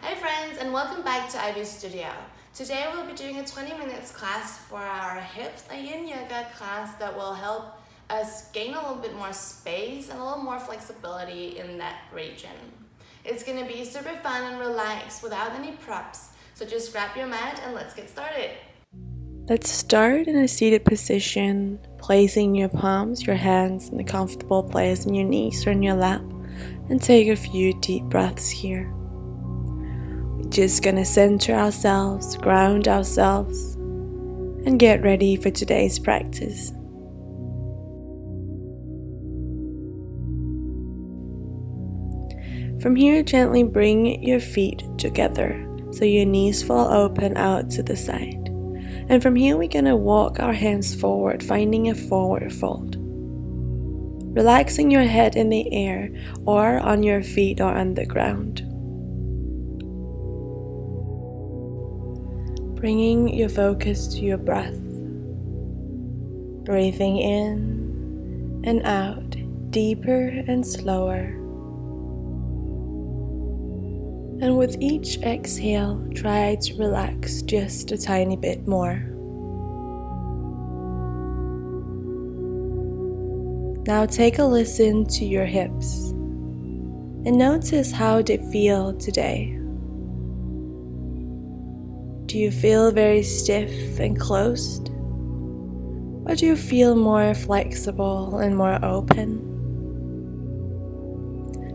Hi friends, and welcome back to Ivy's studio. Today we'll be doing a 20 minutes class for our hips, a yin yoga class that will help us gain a little bit more space and a little more flexibility in that region. It's going to be super fun and relaxed without any props, so just grab your mat and let's get started. Let's start in a seated position, placing your palms, your hands in a comfortable place on your knees or in your lap, and take a few deep breaths here. We're just gonna center ourselves, ground ourselves, and get ready for today's practice. From here, gently bring your feet together so your knees fall open out to the side. And from here, we're going to walk our hands forward, finding a forward fold. Relaxing your head in the air or on your feet or on the ground. Bringing your focus to your breath. Breathing in and out, deeper and slower. And with each exhale, try to relax just a tiny bit more. Now take a listen to your hips and notice how they feel today. Do you feel very stiff and closed? Or do you feel more flexible and more open?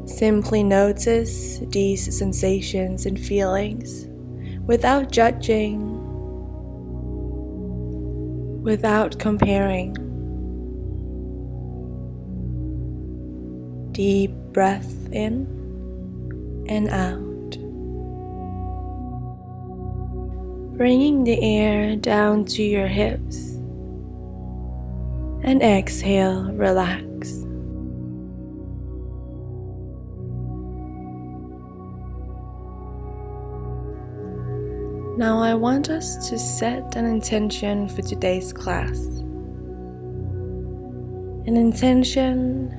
Simply notice these sensations and feelings without judging, without comparing. Deep breath in and out. Bringing the air down to your hips. And exhale, relax. Now I want us to set an intention for today's class. An intention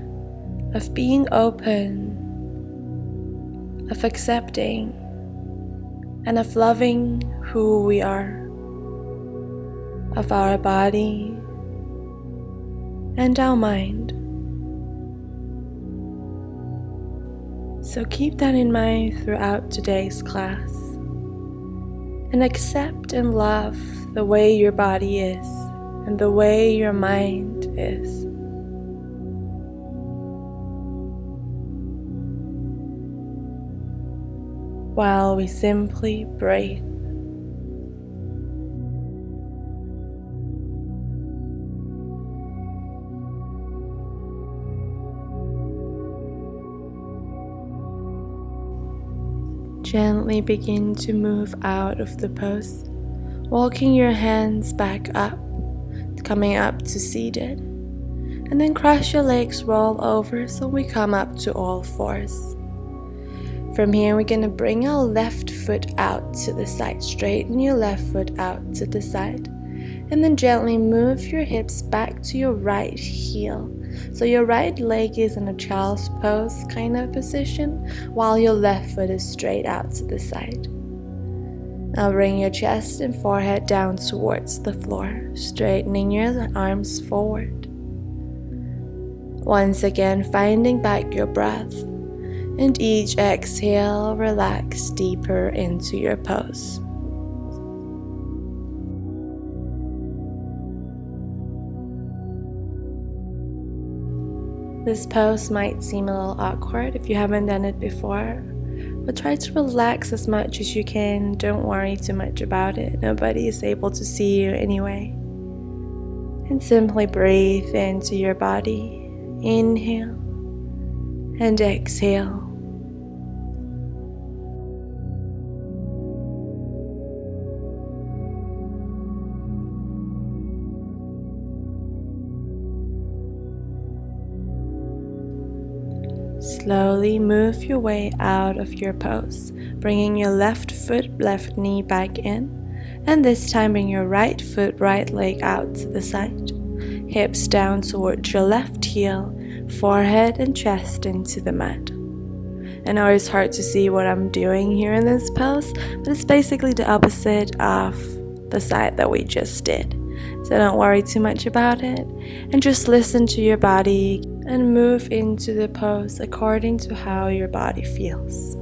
of being open, of accepting, and of loving who we are, of our body and our mind. So keep that in mind throughout today's class. And accept and love the way your body is and the way your mind is. While we simply breathe. Gently begin to move out of the pose, walking your hands back up, coming up to seated, and then cross your legs, roll over so we come up to all fours. From here, we're going to bring our left foot out to the side, straighten your left foot out to the side, and then gently move your hips back to your right heel. So your right leg is in a child's pose kind of position, while your left foot is straight out to the side. Now bring your chest and forehead down towards the floor, straightening your arms forward. Once again, finding back your breath, and each exhale, relax deeper into your pose. This pose might seem a little awkward if you haven't done it before, but try to relax as much as you can. Don't worry too much about it. Nobody is able to see you anyway. And simply breathe into your body. Inhale and exhale. Slowly move your way out of your pose, bringing your left foot, left knee back in, and this time bring your right foot, right leg out to the side. Hips down towards your left heel, forehead and chest into the mat. I know it's hard to see what I'm doing here in this pose, but it's basically the opposite of the side that we just did. So don't worry too much about it and just listen to your body and move into the pose according to how your body feels.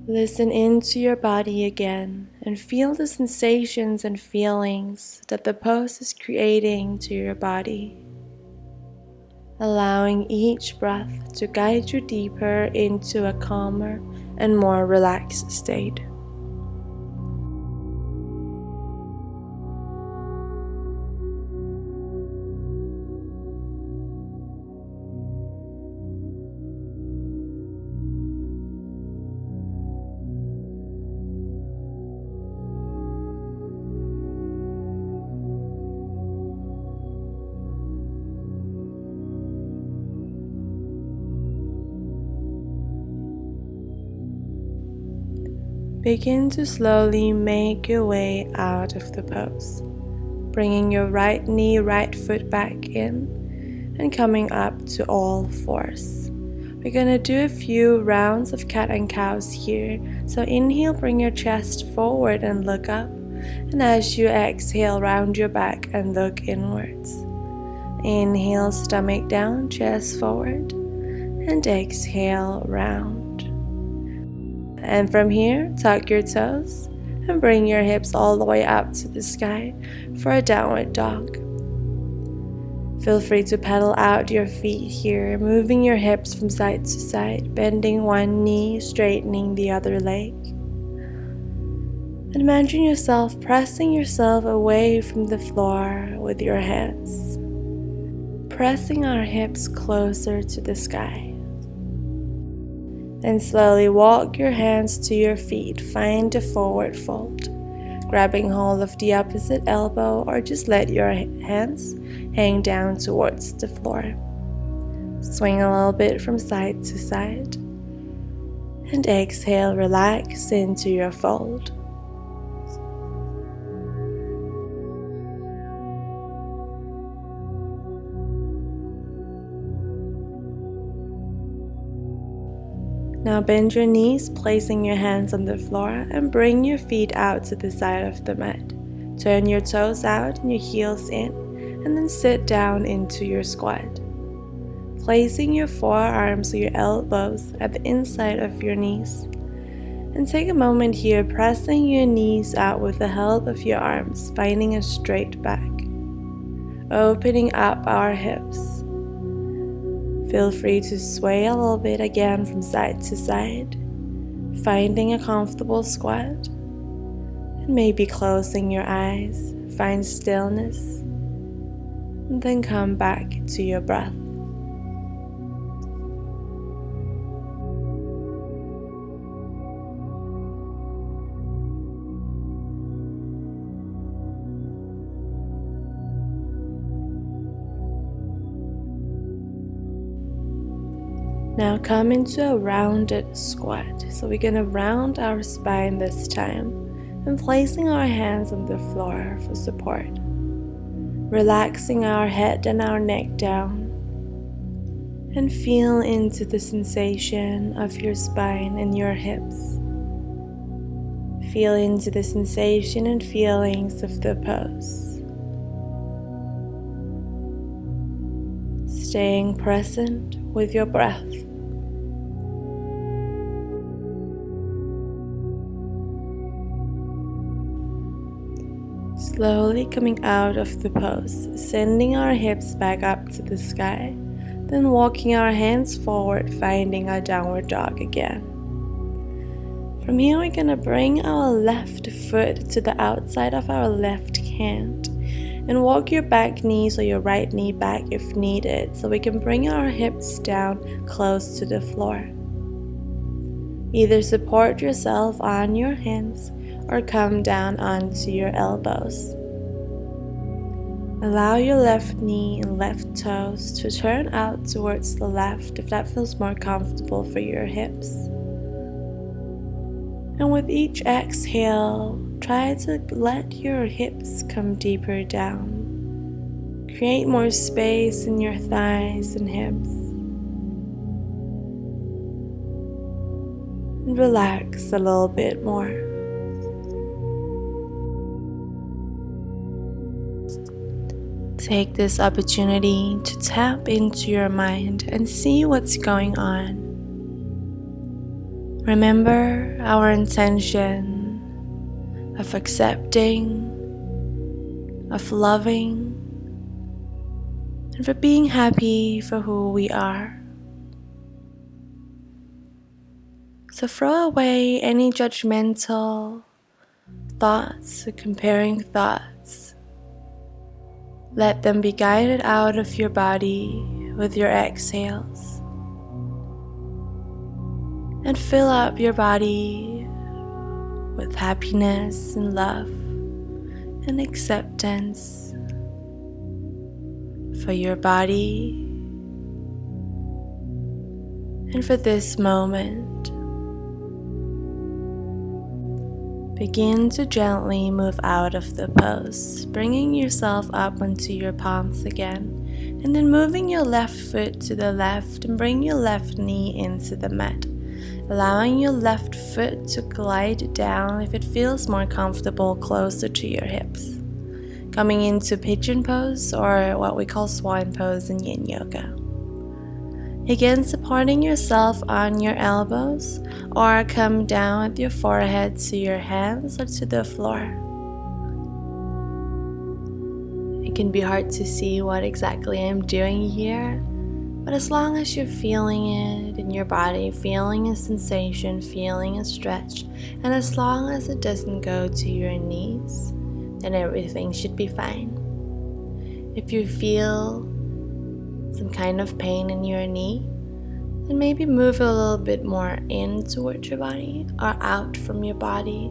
Listen into your body again and feel the sensations and feelings that the pose is creating to your body. Allowing each breath to guide you deeper into a calmer and more relaxed state. Begin to slowly make your way out of the pose, bringing your right knee, right foot back in and coming up to all fours. We're going to do a few rounds of cat and cows here. So inhale, bring your chest forward and look up. And as you exhale, round your back and look inwards. Inhale, stomach down, chest forward. And exhale, round. And from here, tuck your toes and bring your hips all the way up to the sky for a downward dog. Feel free to pedal out your feet here, moving your hips from side to side, bending one knee, straightening the other leg. And imagine yourself pressing yourself away from the floor with your hands, pressing our hips closer to the sky. Then slowly walk your hands to your feet, find a forward fold, grabbing hold of the opposite elbow or just let your hands hang down towards the floor. Swing a little bit from side to side and exhale, relax into your fold. Now bend your knees, placing your hands on the floor and bring your feet out to the side of the mat. Turn your toes out and your heels in and then sit down into your squat. Placing your forearms or your elbows at the inside of your knees. And take a moment here pressing your knees out with the help of your arms, finding a straight back. Opening up our hips. Feel free to sway a little bit again from side to side, finding a comfortable squat, and maybe closing your eyes, find stillness, and then come back to your breath. Now come into a rounded squat. So we're going to round our spine this time and placing our hands on the floor for support. Relaxing our head and our neck down and feel into the sensation of your spine and your hips. Feel into the sensation and feelings of the pose. Staying present with your breath. Slowly coming out of the pose, sending our hips back up to the sky, then walking our hands forward, finding our downward dog again. From here, we're going to bring our left foot to the outside of our left hand and walk your back knees or your right knee back if needed, so we can bring our hips down close to the floor. Either support yourself on your hands or come down onto your elbows. Allow your left knee and left toes to turn out towards the left if that feels more comfortable for your hips. And with each exhale, try to let your hips come deeper down. Create more space in your thighs and hips. And relax a little bit more. Take this opportunity to tap into your mind and see what's going on. Remember our intention of accepting, of loving, and for being happy for who we are. So throw away any judgmental thoughts or comparing thoughts. Let them be guided out of your body with your exhales. And fill up your body with happiness and love and acceptance for your body and for this moment. Begin to gently move out of the pose, bringing yourself up onto your palms again, and then moving your left foot to the left and bring your left knee into the mat, allowing your left foot to glide down if it feels more comfortable closer to your hips. Coming into pigeon pose, or what we call swan pose in yin yoga. Again, supporting yourself on your elbows, or come down with your forehead to your hands or to the floor. It can be hard to see what exactly I'm doing here, but as long as you're feeling it in your body, feeling a sensation, feeling a stretch, and as long as it doesn't go to your knees, then everything should be fine. If you feel some kind of pain in your knee, then maybe move a little bit more in towards your body or out from your body,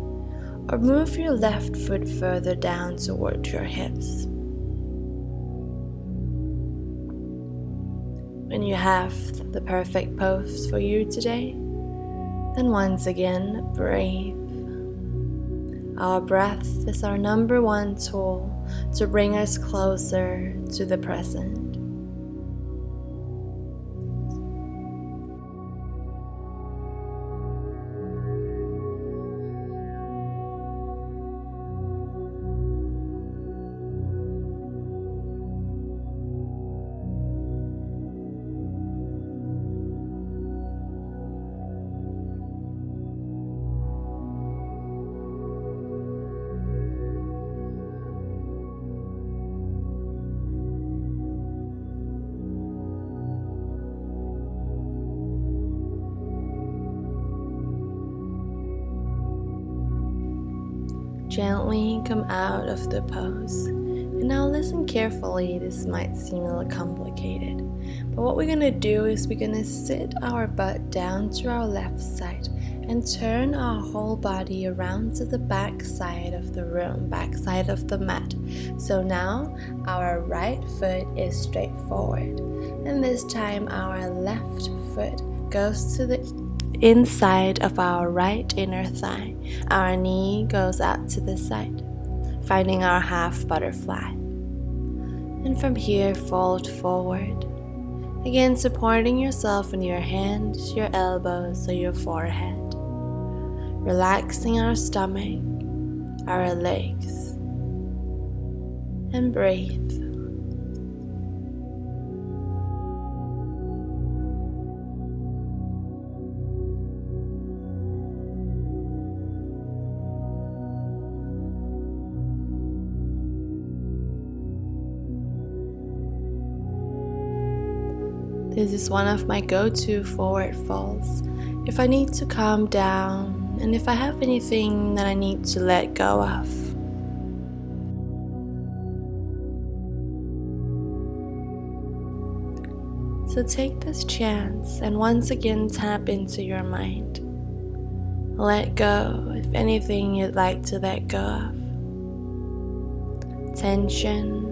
or move your left foot further down towards your hips. When you have the perfect pose for you today, then once again breathe. Our breath is our number one tool to bring us closer to the present. Gently come out of the pose. And now listen carefully, this might seem a little complicated. But what we're going to do is we're going to sit our butt down to our left side and turn our whole body around to the back side of the room, back side of the mat. So now our right foot is straight forward. And this time our left foot goes to the inside of our right inner thigh. Our knee goes out to the side, finding our half butterfly. And from here, fold forward. Again, supporting yourself in your hands, your elbows, or your forehead. Relaxing our stomach, our legs. And breathe. This is one of my go-to forward folds. If I need to calm down and if I have anything that I need to let go of. So take this chance and once again tap into your mind. Let go if anything you'd like to let go of. Tension,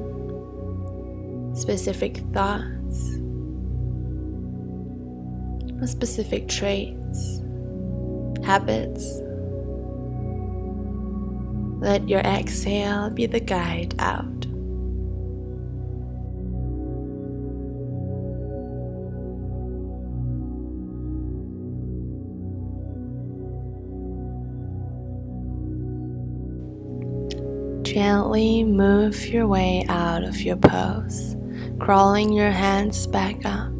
specific thoughts, or specific traits, habits. Let your exhale be the guide out. Gently move your way out of your pose, crawling your hands back up.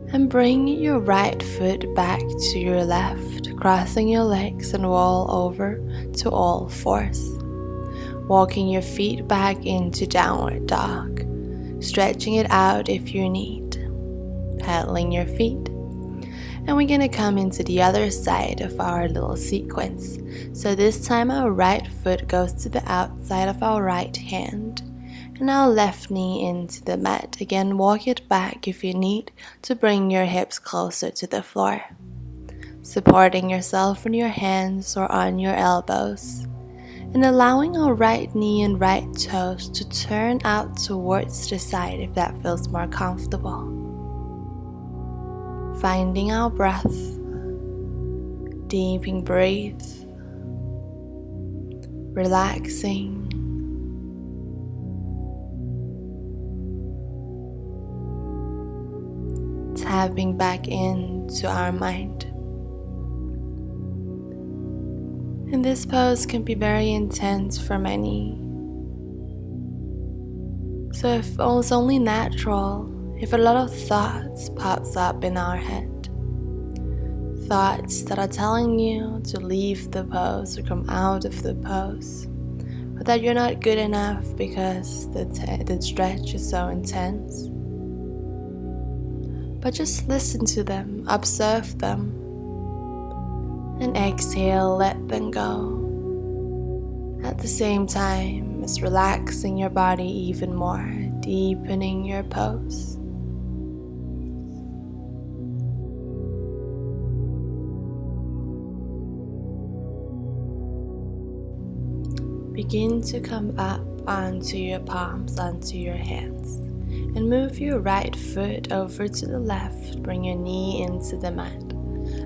And bring your right foot back to your left, crossing your legs and roll over to all fours. Walking your feet back into downward dog, stretching it out if you need. Pedaling your feet. And we're gonna come into the other side of our little sequence. So this time our right foot goes to the outside of our right hand. And our left knee into the mat. Again, walk it back if you need to bring your hips closer to the floor. Supporting yourself on your hands or on your elbows. And allowing our right knee and right toes to turn out towards the side if that feels more comfortable. Finding our breath. Deep breathe. Relaxing. Tapping back into our mind. And this pose can be very intense for many. So if it's only natural, if a lot of thoughts pops up in our head, thoughts that are telling you to leave the pose or come out of the pose, or that you're not good enough because the stretch is so intense. But just listen to them, observe them, and exhale, let them go. At the same time as relaxing your body even more, deepening your pose. Begin to come up onto your palms, onto your hands. And move your right foot over to the left, bring your knee into the mat,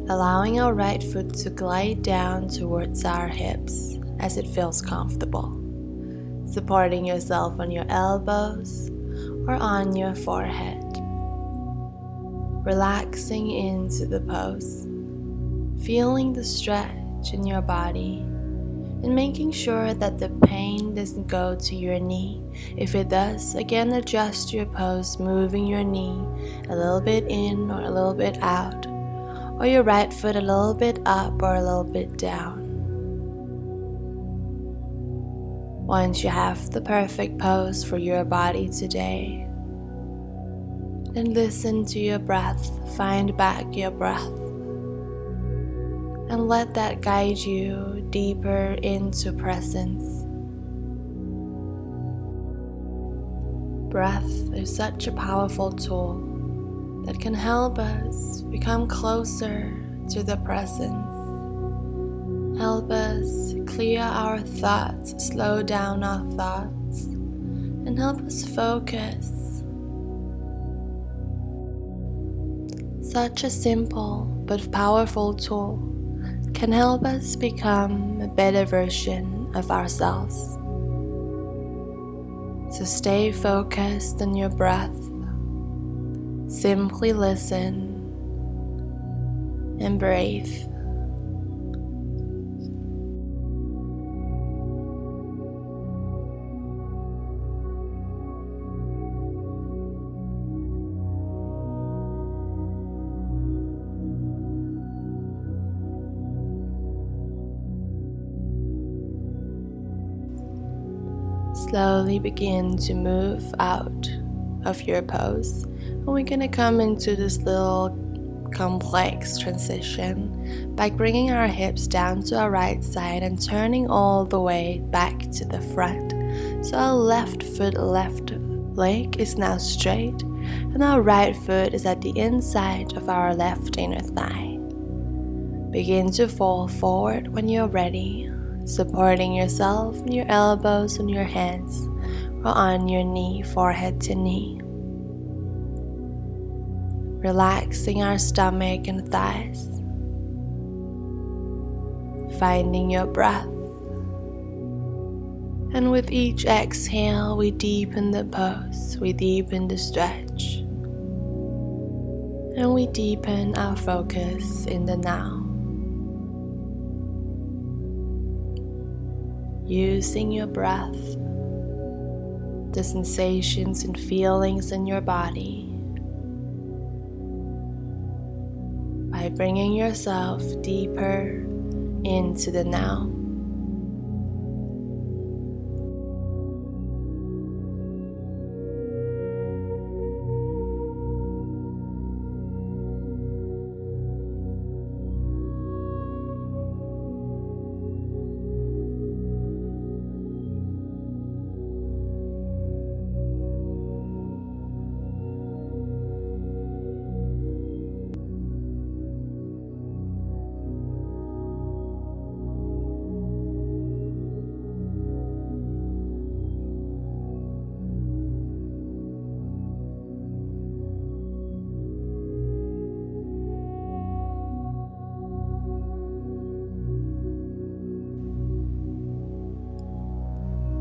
allowing our right foot to glide down towards our hips as it feels comfortable, supporting yourself on your elbows or on your forehead, relaxing into the pose, feeling the stretch in your body, and making sure that the pain doesn't go to your knee. If it does, again adjust your pose, moving your knee a little bit in or a little bit out, or your right foot a little bit up or a little bit down. Once you have the perfect pose for your body today, then listen to your breath, find back your breath. And let that guide you deeper into presence. Breath is such a powerful tool that can help us become closer to the presence. Help us clear our thoughts, slow down our thoughts, and help us focus. Such a simple but powerful tool can help us become a better version of ourselves. So stay focused on your breath, simply listen and breathe. Slowly begin to move out of your pose, and we're gonna come into this little complex transition by bringing our hips down to our right side and turning all the way back to the front. So our left foot, left leg is now straight, and our right foot is at the inside of our left inner thigh. Begin to fall forward when you're ready, supporting yourself on your elbows on your hands or on your knee, forehead to knee. Relaxing our stomach and thighs. Finding your breath. And with each exhale, we deepen the pose, we deepen the stretch, and we deepen our focus in the now. Using your breath, the sensations and feelings in your body, by bringing yourself deeper into the now.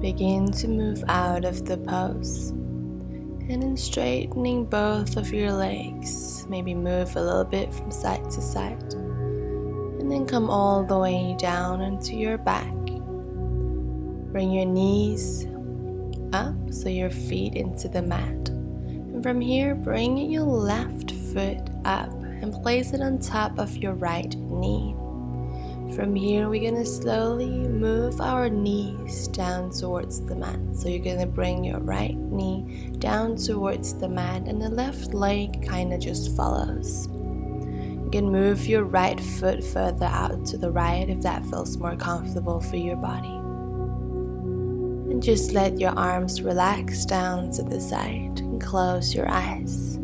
Begin to move out of the pose, and in straightening both of your legs, maybe move a little bit from side to side, and then come all the way down onto your back. Bring your knees up so your feet into the mat, and from here bring your left foot up and place it on top of your right knee. From here, we're gonna slowly move our knees down towards the mat. So you're gonna bring your right knee down towards the mat, and the left leg kind of just follows. You can move your right foot further out to the right if that feels more comfortable for your body. And just let your arms relax down to the side and close your eyes.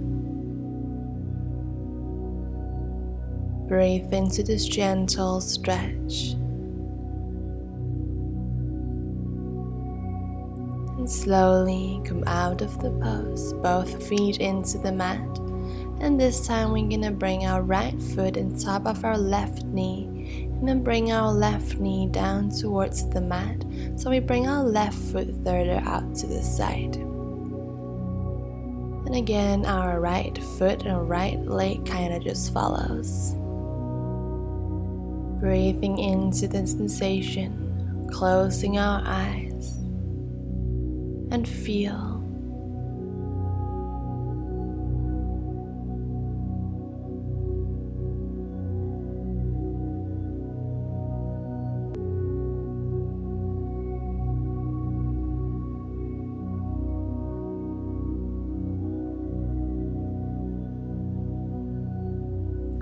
Breathe into this gentle stretch. And slowly come out of the pose, both feet into the mat. And this time we're gonna bring our right foot on top of our left knee, and then bring our left knee down towards the mat. So we bring our left foot further out to the side. And again, our right foot and right leg kind of just follows. Breathing into the sensation, closing our eyes, and feel.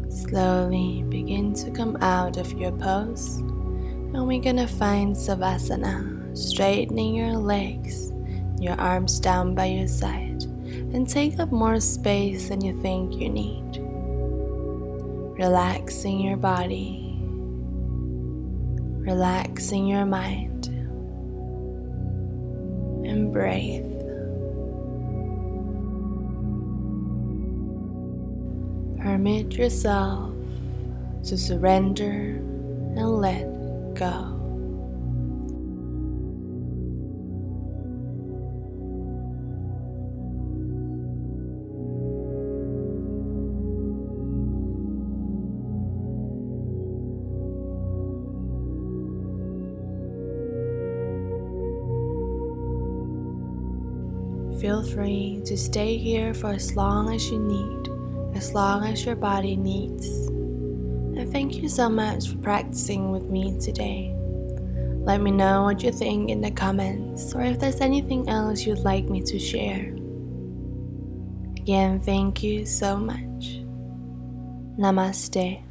Slowly begin to come out of your pose, and we're gonna find Savasana, straightening your legs, your arms down by your side, and take up more space than you think you need. Relaxing your body, relaxing your mind, and breathe. Permit yourself to surrender and let go. Feel free to stay here for as long as you need, as long as your body needs. And thank you so much for practicing with me today. Let me know what you think in the comments, or if there's anything else you'd like me to share. Again, thank you so much. Namaste.